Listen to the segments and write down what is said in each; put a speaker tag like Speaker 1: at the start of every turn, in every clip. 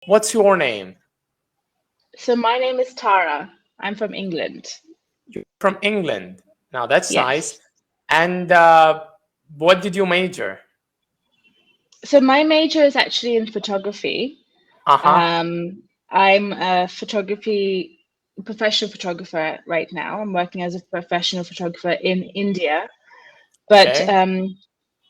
Speaker 1: What's your name?
Speaker 2: So my name is Tara. I'm from England.
Speaker 1: You're from England. Now that's nice.
Speaker 2: Yes.
Speaker 1: And what did you major?
Speaker 2: So my major is actually in photography.
Speaker 1: Uh-huh.
Speaker 2: I'm a professional photographer right now. I'm working as a professional photographer in India. But
Speaker 1: Okay.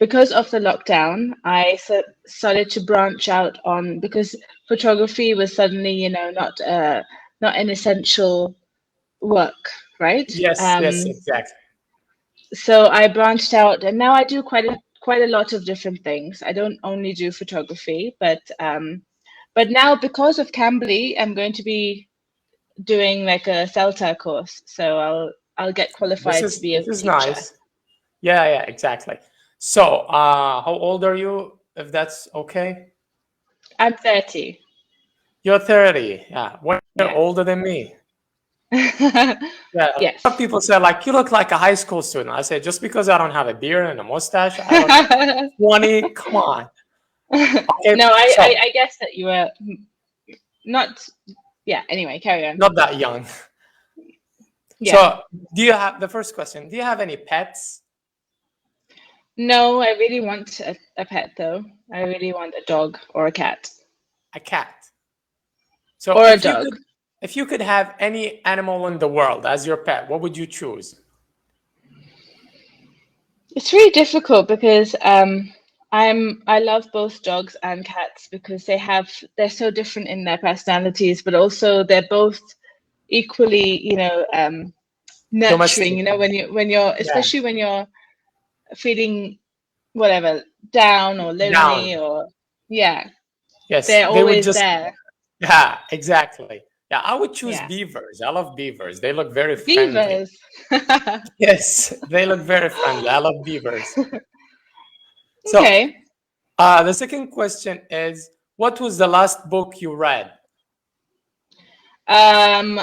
Speaker 2: because of the lockdown, I started to branch out on because photography was suddenly, not an essential work, right?
Speaker 1: Yes, yes, exactly.
Speaker 2: So I branched out, and now I do quite a lot of different things. I don't only do photography, but now because of Cambly, I'm going to be doing like a CELTA course, so I'll get
Speaker 1: This
Speaker 2: qualified to
Speaker 1: is
Speaker 2: be a
Speaker 1: this is
Speaker 2: teacher.
Speaker 1: nice. Yeah, yeah, exactly. So, how old are you, if that's okay?
Speaker 2: I'm 30.
Speaker 1: You're 30. Yeah, 1 year
Speaker 2: Yeah.
Speaker 1: older than me. Yeah, a lot of
Speaker 2: Yes.
Speaker 1: people say like you look like a high school student. I say just because I don't have a beard and a mustache, I look 20. Come on. Okay,
Speaker 2: No,
Speaker 1: so
Speaker 2: I guess that you were not. Yeah. Anyway, carry on.
Speaker 1: not that young.
Speaker 2: Yeah.
Speaker 1: So, do you have the first question? Do you have any pets?
Speaker 2: No, I really want a pet though. I really want a dog or a cat
Speaker 1: A cat. So,
Speaker 2: or a dog.
Speaker 1: if you could have any animal in the world as your pet, what would you choose?
Speaker 2: It's really difficult because I love both dogs and cats because they're so different in their personalities, but also they're both equally, nurturing.
Speaker 1: Domestic.
Speaker 2: You know, when you're
Speaker 1: Yeah.
Speaker 2: especially when you're feeling whatever down or
Speaker 1: Down.
Speaker 2: lonely or yeah,
Speaker 1: Yes,
Speaker 2: they're
Speaker 1: they would
Speaker 2: always
Speaker 1: just,
Speaker 2: there.
Speaker 1: yeah, exactly. Yeah, I would choose
Speaker 2: Yeah.
Speaker 1: beavers. I love beavers. They look very friendly.
Speaker 2: Beavers.
Speaker 1: Yes, they look very friendly. I love beavers. So,
Speaker 2: Okay.
Speaker 1: the second question is, what was the last book you read?
Speaker 2: Um,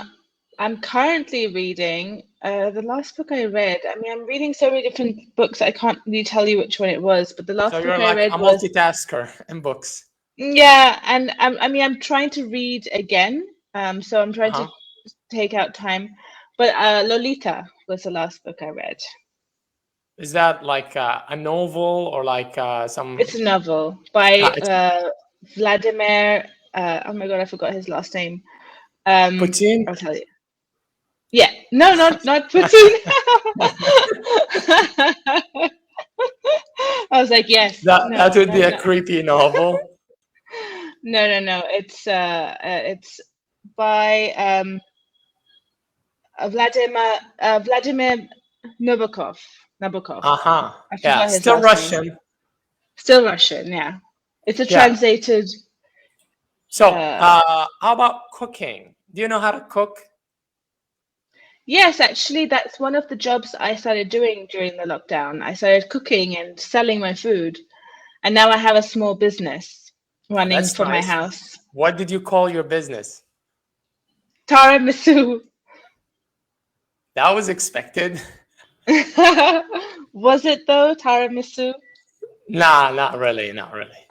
Speaker 2: I'm currently reading the last book I read. I mean, I'm reading so many different books. I can't really tell you which one it was, but the
Speaker 1: So
Speaker 2: last book
Speaker 1: you're
Speaker 2: I
Speaker 1: like
Speaker 2: read
Speaker 1: a
Speaker 2: was
Speaker 1: multitasker in books.
Speaker 2: yeah, and I mean, I'm trying to read again. So I'm trying to
Speaker 1: Uh-huh.
Speaker 2: take out time. But Lolita was the last book I read.
Speaker 1: Is that like a novel or like some?
Speaker 2: It's a novel by
Speaker 1: It's
Speaker 2: Vladimir. Oh my God, I forgot his last name.
Speaker 1: Putin.
Speaker 2: I'll tell you. Yeah, no, not Putin. I was like, yes,
Speaker 1: That
Speaker 2: no,
Speaker 1: would be
Speaker 2: no,
Speaker 1: a
Speaker 2: no,
Speaker 1: creepy novel.
Speaker 2: no. It's by Vladimir Nabokov. Nabokov.
Speaker 1: Uh-huh.
Speaker 2: I
Speaker 1: Yeah,
Speaker 2: forgot his
Speaker 1: still
Speaker 2: last name.
Speaker 1: Russian.
Speaker 2: Still Russian, yeah. It's a
Speaker 1: Yeah.
Speaker 2: translated.
Speaker 1: So,
Speaker 2: Uh,
Speaker 1: how about cooking? Do you know how to cook?
Speaker 2: yes, actually, that's one of the jobs I started doing during the lockdown. I started cooking and selling my food, and now I have a small business
Speaker 1: Oh,
Speaker 2: running
Speaker 1: that's
Speaker 2: from my
Speaker 1: nice.
Speaker 2: house.
Speaker 1: What did you call your business?
Speaker 2: Tiramisu.
Speaker 1: That was expected.
Speaker 2: Was it though, tiramisu?
Speaker 1: Nah, not really, not really.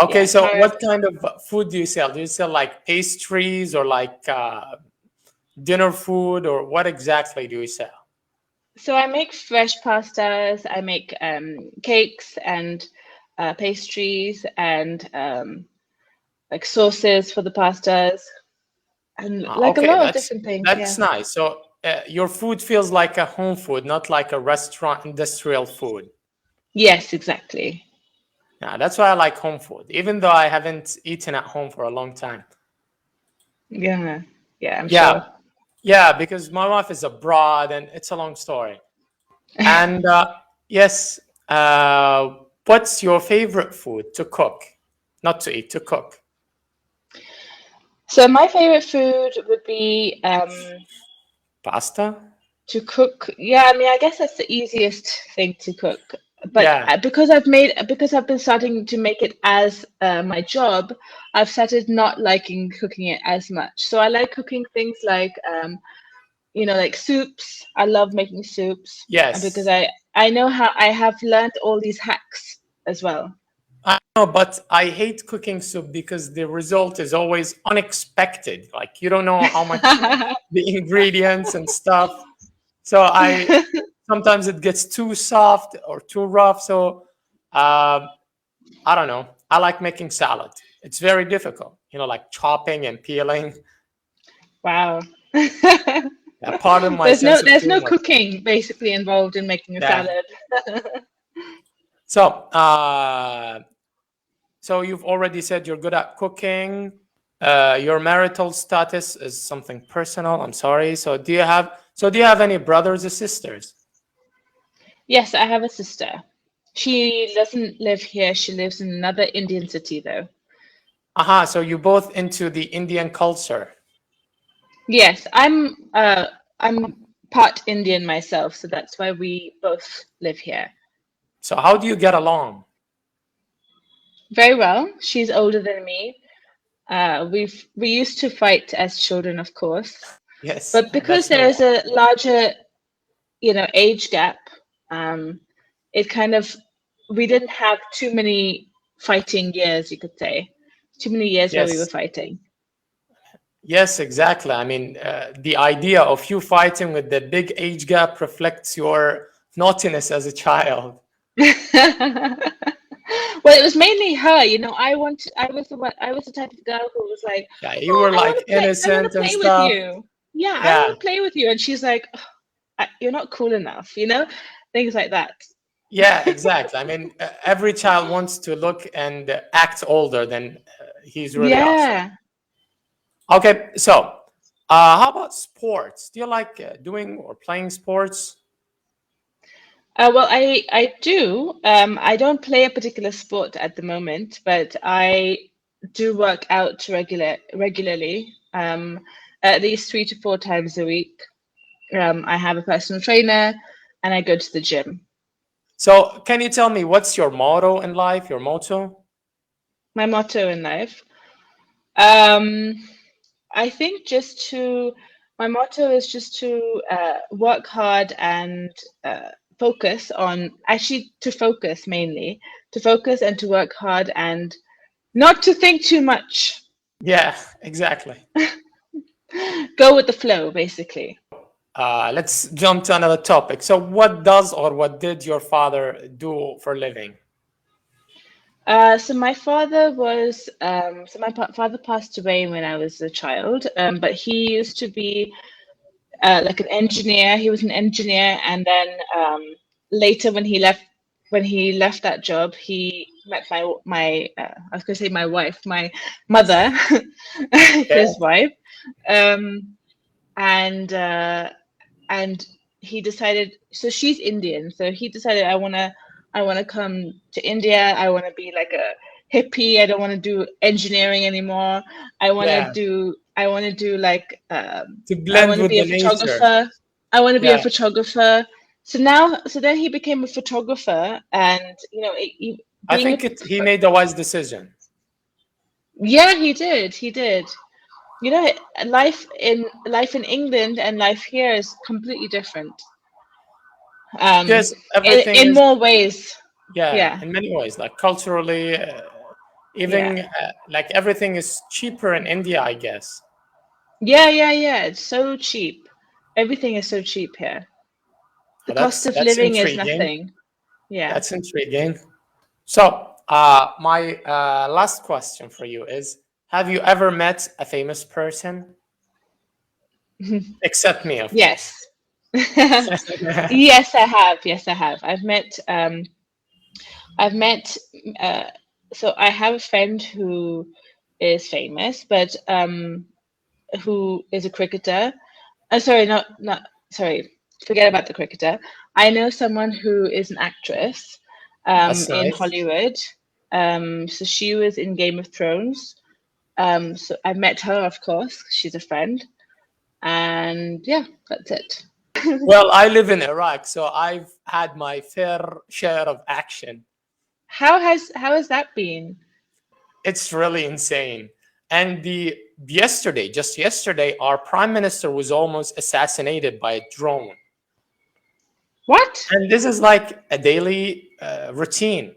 Speaker 1: Okay,
Speaker 2: Yeah,
Speaker 1: so
Speaker 2: tiramisu.
Speaker 1: what kind of food do you sell? Do you sell like pastries or like dinner food, or what exactly do you sell?
Speaker 2: So I make fresh pastas. I make cakes and pastries and like sauces for the pastas and like a
Speaker 1: Okay,
Speaker 2: lot of different things. Yeah.
Speaker 1: that's nice. So your food feels like a home food, not like a restaurant industrial food.
Speaker 2: Yes, exactly.
Speaker 1: Yeah, that's why I like home food, even though I haven't eaten at home for a long time.
Speaker 2: Yeah. Yeah, I'm
Speaker 1: Yeah,
Speaker 2: sure.
Speaker 1: yeah, because my wife is abroad, and it's a long story. And yes, what's your favorite food to cook? Not to eat, to cook.
Speaker 2: So my favorite food would be
Speaker 1: Pasta?
Speaker 2: to cook. Yeah, I mean, I guess that's the easiest thing to cook. But
Speaker 1: Yeah.
Speaker 2: because I've been starting to make it as my job, I've started not liking cooking it as much. So I like cooking things like like soups. I love making soups because
Speaker 1: Yes.
Speaker 2: I know how I have learned all these hacks as well.
Speaker 1: I No, but I hate cooking soup because the result is always unexpected. Like you don't know how much the ingredients and stuff. So sometimes it gets too soft or too rough. So I don't know. I like making salad. It's very difficult, like chopping and peeling.
Speaker 2: Wow.
Speaker 1: Yeah, pardon my sense of
Speaker 2: there's no
Speaker 1: humor.
Speaker 2: cooking basically involved in making a
Speaker 1: Yeah.
Speaker 2: salad.
Speaker 1: So, so you've already said you're good at cooking. Your marital status is something personal. I'm sorry. So do you have any brothers or sisters?
Speaker 2: Yes, I have a sister. She doesn't live here. She lives in another Indian city, though.
Speaker 1: Aha. So you both into the Indian culture.
Speaker 2: Yes, I'm part Indian myself, so that's why we both live here.
Speaker 1: So how do you get along?
Speaker 2: Very well. She's older than me. We used to fight as children, of course,
Speaker 1: Yes,
Speaker 2: but because
Speaker 1: that's
Speaker 2: there
Speaker 1: normal.
Speaker 2: is a larger, age gap, it kind of we didn't have too many fighting years, you could say, too many years where we were
Speaker 1: Yes.
Speaker 2: fighting.
Speaker 1: Yes, exactly. I mean, the idea of you fighting with the big age gap reflects your naughtiness as a child.
Speaker 2: Well, it was mainly her. I was the type of girl who was like,
Speaker 1: Yeah, you
Speaker 2: "Oh,
Speaker 1: were like
Speaker 2: I want
Speaker 1: innocent
Speaker 2: to
Speaker 1: and
Speaker 2: play with
Speaker 1: stuff.
Speaker 2: you. Yeah, I want
Speaker 1: Yeah,
Speaker 2: to play with you." And she's like, "You're not cool enough," things like that.
Speaker 1: yeah, exactly. I mean, every child wants to look and act older than he's really are.
Speaker 2: Yeah.
Speaker 1: Okay, so how about sports? Do you like doing or playing sports?
Speaker 2: Well, I do. I don't play a particular sport at the moment, but I do work out regularly, at least 3 to 4 times a week. I have a personal trainer, and I go to the gym.
Speaker 1: So, can you tell me what's your motto in life, your motto?
Speaker 2: My motto in life, um, I think my motto is just to work hard and focus on, actually to focus mainly, to focus and to work hard and not to think too much.
Speaker 1: Yeah, exactly.
Speaker 2: Go with the flow, basically.
Speaker 1: Let's jump to another topic. So, what does or what did your father do for a living?
Speaker 2: So my father father passed away when I was a child, but he used to be like an engineer. He was an engineer, and then later when he left that job, he met I was going to say my wife, my mother,
Speaker 1: Okay.
Speaker 2: his wife, um, and and he decided. So she's Indian, so he decided I wanna come to India. I want to be like a hippie. I don't want to do engineering anymore.
Speaker 1: Yeah,
Speaker 2: I want to do like
Speaker 1: to
Speaker 2: I
Speaker 1: blend
Speaker 2: want to
Speaker 1: with
Speaker 2: be a
Speaker 1: the nature.
Speaker 2: photographer. I want to be a
Speaker 1: Yeah,
Speaker 2: photographer. So then he became a photographer, and
Speaker 1: I
Speaker 2: being
Speaker 1: think he made a wise decision.
Speaker 2: yeah, he did. He did. You know, life in England and life here is completely different.
Speaker 1: Yes, everything
Speaker 2: In
Speaker 1: is,
Speaker 2: more ways.
Speaker 1: yeah,
Speaker 2: Yeah.
Speaker 1: in many ways, like culturally,
Speaker 2: Yeah.
Speaker 1: even like everything is cheaper in India, I guess.
Speaker 2: Yeah. It's so cheap. Everything is so cheap here. The
Speaker 1: Oh,
Speaker 2: cost of
Speaker 1: that's
Speaker 2: living is
Speaker 1: intriguing.
Speaker 2: nothing. Yeah.
Speaker 1: That's intriguing. So, my last question for you is: have you ever met a famous person? Except me, of
Speaker 2: Yes.
Speaker 1: course.
Speaker 2: Yes, I have. Yes, I have. I've met uh so I have a friend who is famous, but who is a cricketer. Sorry, not sorry. Forget about the cricketer. I know someone who is an actress
Speaker 1: That's
Speaker 2: in
Speaker 1: nice.
Speaker 2: Hollywood. So she was in Game of Thrones. So I met her, of course. 'Cause she's a friend, and yeah, that's it.
Speaker 1: Well, I live in Iraq, so I've had my fair share of action.
Speaker 2: How has that been?
Speaker 1: It's really insane. And just yesterday, our prime minister was almost assassinated by a drone.
Speaker 2: What?
Speaker 1: And this is like a daily routine,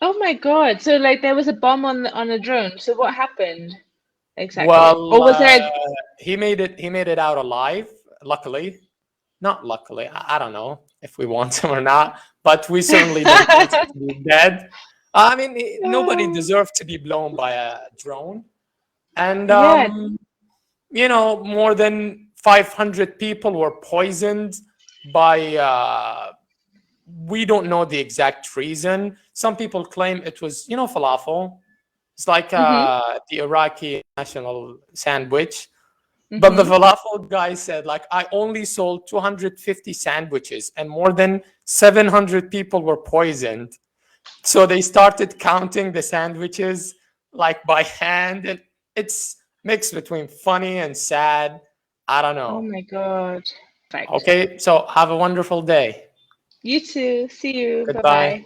Speaker 2: Oh my God. So like there was a bomb on a drone. So what happened exactly?
Speaker 1: Well,
Speaker 2: Or was there
Speaker 1: he made it out alive. Luckily, not luckily. I don't know if we want him or not, but we certainly don't want him to be dead. I mean, nobody deserves to be blown by a drone. And
Speaker 2: Yeah.
Speaker 1: more than 500 people were poisoned by we don't know the exact reason. Some people claim it was falafel. It's like the Iraqi national sandwich. But the falafel guy said, like, I only sold 250 sandwiches and more than 700 people were poisoned. So they started counting the sandwiches like by hand, and it's mixed between funny and sad. I don't
Speaker 2: Oh
Speaker 1: know.
Speaker 2: my God. Perfect.
Speaker 1: Okay, so have a wonderful day.
Speaker 2: You too. See you.
Speaker 1: Goodbye.
Speaker 2: Bye-bye.